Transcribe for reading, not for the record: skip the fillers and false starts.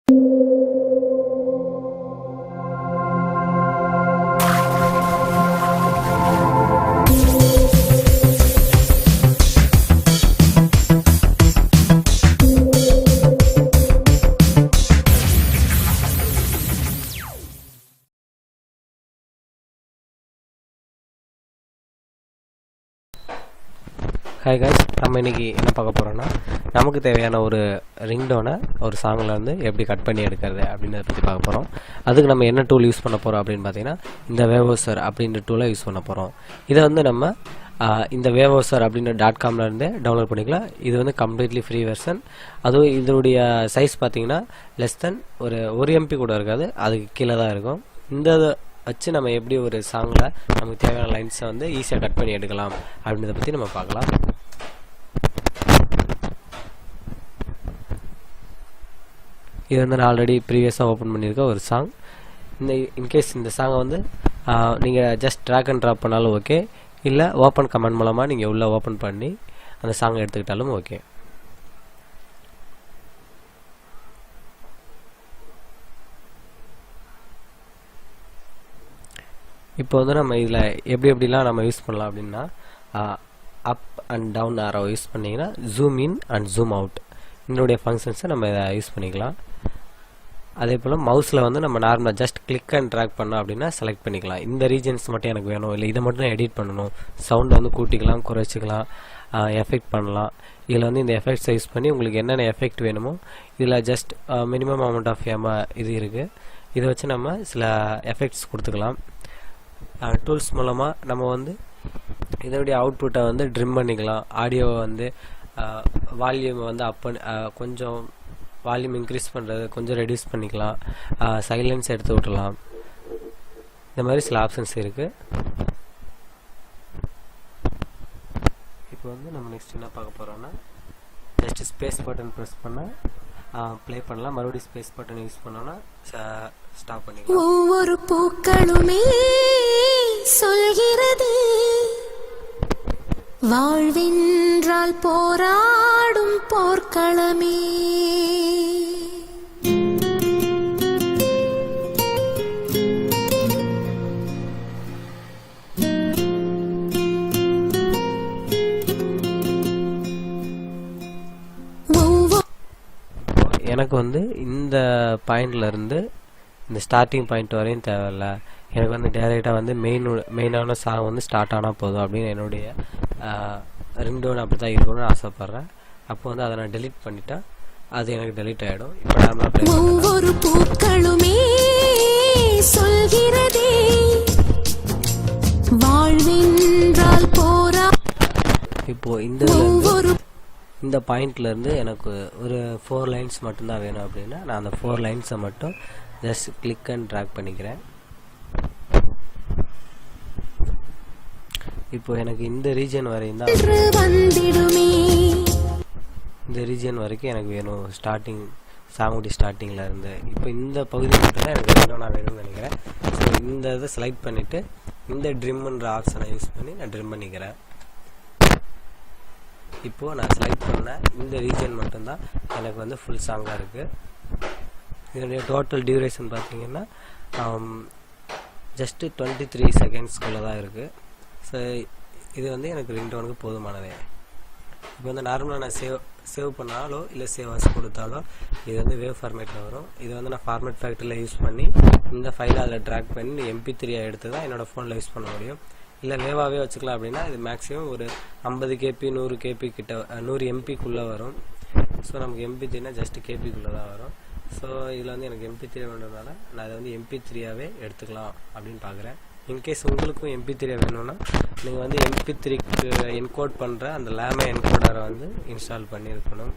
Hi guys, நம்ம இன்றைக்கி என்ன பார்க்க போகிறோன்னா நமக்கு தேவையான ஒரு ரிங்டோனை ஒரு சாங்கில் வந்து எப்படி கட் பண்ணி எடுக்கிறது அப்படின்றத பற்றி பார்க்க போகிறோம். அதுக்கு நம்ம என்ன டூல் யூஸ் பண்ண போகிறோம் அப்படின்னு பார்த்தீங்கன்னா இந்த வேவோசர் அப்படின்ற டூலை யூஸ் பண்ண போகிறோம். இதை வந்து நம்ம இந்த வேவோசர் அப்படின்ற .comலேருந்தே டவுன்லோட் பண்ணிக்கலாம். இது வந்து கம்ப்ளீட்லி ஃப்ரீ வெர்ஷன். அதுவும் இதனுடைய சைஸ் பார்த்தீங்கன்னா லெஸ் தென் ஒரு 1 MB கூட இருக்காது, அதுக்கு கீழே தான் இருக்கும். இந்த வச்சு நம்ம எப்படி ஒரு சாங்கில் நமக்கு தேவையான லைன்ஸை வந்து ஈஸியாக கட் பண்ணி எடுக்கலாம் அப்படின்றத பற்றி நம்ம பார்க்கலாம். இது வந்து நான் ஆல்ரெடி ப்ரீவியஸாக ஓப்பன் பண்ணியிருக்க ஒரு சாங். இன்கேஸ் இந்த சாங்கை வந்து நீங்கள் ஜஸ்ட் ட்ராக் அண்ட் ட்ராப் பண்ணாலும் ஓகே, இல்லை ஓப்பன் கமெண்ட் மூலமாக நீங்கள் உள்ளே ஓப்பன் பண்ணி அந்த சாங்கை எடுத்துக்கிட்டாலும் ஓகே. இப்போ வந்து நம்ம இதில் எப்படிலாம் நம்ம யூஸ் பண்ணலாம் அப்படின்னா up and down arrow use பண்ணிங்கன்னா zoom in and zoom out இதனுடைய ஃபங்க்ஷன்ஸை நம்ம இதை யூஸ் பண்ணிக்கலாம். அதே போல் மவுஸில் வந்து நம்ம நார்மலாக ஜஸ்ட் கிளிக் அண்ட் ட்ராக் பண்ணோம் அப்படின்னா செலக்ட் பண்ணிக்கலாம். இந்த ரீஜன்ஸ் மட்டும் எனக்கு வேணும், இல்லை இதை மட்டும் எடிட் பண்ணணும், சவுண்டை வந்து கூட்டிக்கலாம், குறைச்சிக்கலாம், எஃபெக்ட் பண்ணலாம். இதில் வந்து இந்த எஃபெக்ட்ஸை யூஸ் பண்ணி உங்களுக்கு என்னென்ன எஃபெக்ட் வேணுமோ இதில் ஜஸ்ட் மினிமம் அமௌண்ட் ஆஃப் இது இருக்குது. இதை வச்சு நம்ம சில எஃபெக்ட்ஸ் கொடுத்துக்கலாம். டூல்ஸ் மூலமாக நம்ம வந்து இதனுடைய அவுட்புட்டை வந்து ட்ரிம் பண்ணிக்கலாம். ஆடியோவை வந்து வால்யூமை வந்து கொஞ்சம் வால்யூம் இன்க்ரீஸ் பண்ணுறது, கொஞ்சம் ரெடியூஸ் பண்ணிக்கலாம், சைலன்ஸ் எடுத்து விட்டுலாம். இந்த மாதிரி சில ஆப்ஷன்ஸ் இருக்குது. இப்போ வந்து நம்ம நெக்ஸ்ட் என்ன பார்க்க போகிறோன்னா ஜஸ்ட் ஸ்பேஸ் பட்டன் ப்ரெஸ் பண்ண ப்ளே பண்ணலாம். மறுபடியும் ஸ்பேஸ் பட்டன் யூஸ் பண்ணோன்னா ஸ்டாப் பண்ணிக்கலாம். ஒவ்வொரு பூக்களுமே சொல்கிறது வாழ்வென்றால் போராடும் போர்க்களமே. எனக்கு வந்து இந்த பாயிண்ட்லேருந்து இந்த ஸ்டார்டிங் பாயிண்ட் வரையும் தேவையில்ல, எனக்கு வந்து டேரெக்டாக வந்து மெயினான சாங் வந்து ஸ்டார்ட் ஆனால் போதும் அப்படின்னு என்னுடைய ரிங்டோன் அப்படி தான் இருக்கணும்னு ஆசைப்பட்றேன். அப்போ வந்து அதை நான் டெலீட் பண்ணிட்டா அது எனக்கு டெலீட் ஆகிடும். இப்போ நார்மலாக ஒவ்வொரு பூக்களுமே சொல்கிறதே வாழ்வென்றால் போரா. இப்போது இந்த பாயிண்ட்லேருந்து எனக்கு ஒரு 4 லைன்ஸ் மட்டும்தான் வேணும் அப்படின்னா நான் அந்த 4 லைன்ஸை மட்டும் ஜஸ்ட் கிளிக் அண்ட் ட்ராக் பண்ணிக்கிறேன். இப்போ எனக்கு இந்த ரீஜன் வரையும் தான், இந்த ரீஜன் வரைக்கும் எனக்கு வேணும், ஸ்டார்டிங் சாங்குடி ஸ்டார்டிங்கில் இருந்து. இப்போ இந்த பகுதி மட்டும்தான் எனக்கு வேணும், நான் வேணும்னு நினைக்கிறேன். ஸோ இந்த இதை செலக்ட் பண்ணிவிட்டு இந்த ட்ரிம்ன்ற ஆப்ஷனை யூஸ் பண்ணி நான் ட்ரிம் பண்ணிக்கிறேன். இப்போது நான் செலக்ட் பண்ண இந்த ரீஜன் மட்டும்தான் எனக்கு வந்து ஃபுல் சாங்காக இருக்குது. இதனுடைய டோட்டல் டியூரேஷன் பார்த்தீங்கன்னா ஜஸ்ட்டு 23 செகண்ட்ஸ்குள்ளே தான் இருக்குது. ஸோ இது வந்து எனக்கு ரிங்டோனுக்கு போதுமானதே. இப்போ வந்து நார்மலாக நான் சேவ் பண்ணாலோ இல்லை சேவ் ஆஸ் கொடுத்தாலோ இது வந்து வேவ் ஃபார்மேட்டில் வரும். இது வந்து நான் ஃபார்மேட் ஃபேக்டரியில் யூஸ் பண்ணி இந்த ஃபைலை அதில் ட்ராக் பண்ணி MP3 எடுத்து தான் என்னோடய ஃபோனில் யூஸ் பண்ண முடியும். இல்லை வேவாகவே வச்சுக்கலாம் அப்படின்னா இது மேக்ஸிமம் ஒரு 50 KB 100 KB கிட்ட 100 MBக்குள்ளே வரும். ஸோ நமக்கு MP3னா ஜஸ்ட்டு KBக்குள்ளே தான் வரும். ஸோ இதில் வந்து எனக்கு MP3 வேணுன்றதுனால நான் அதை வந்து MP3ஆகவே எடுத்துக்கலாம் அப்படின்னு பார்க்குறேன். இன்கேஸ் உங்களுக்கும் MP3 வேணும்னா நீங்கள் வந்து MP3க்கு என்கோட் பண்ணுற அந்த லேமே என்கோடரை வந்து இன்ஸ்டால் பண்ணியிருக்கணும்.